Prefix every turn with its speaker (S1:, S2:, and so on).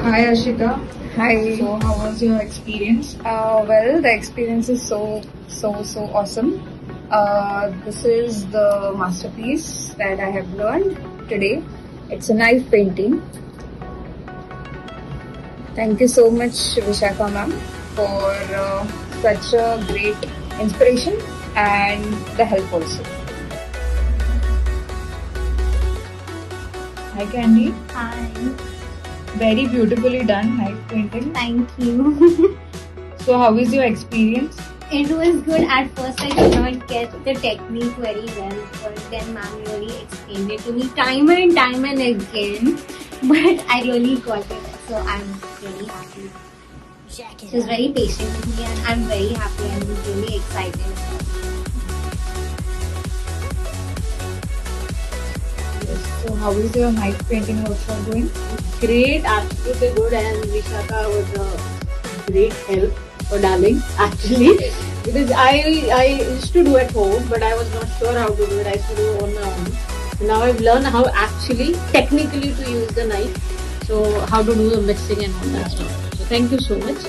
S1: Hi Ashita.
S2: Hi.
S1: So how was your experience?
S2: Well, the experience is so awesome. This is the masterpiece that I have learned today. It's a knife painting. Thank you so much, Vishaka ma'am, for such a great inspiration and the help also.
S1: Hi Candy.
S3: Hi,
S1: Very beautifully done knife painting.
S3: thank you.
S1: So how is your experience?
S3: It was good. At first, I did not get the technique very well, but then ma'am really explained it to me time and again. But I really got it, so I'm really happy. She was very patient with me, and I'm very happy and really excited.
S1: Yes. So how is your knife painting workshop going?
S4: Great, absolutely good, and Vishaka was a great help for darling actually because I used to do at home, but I was not sure how to do it. I used to do on my own. So now I've learned how actually technically to use the knife, so how to do the mixing and all that stuff. So thank you so much.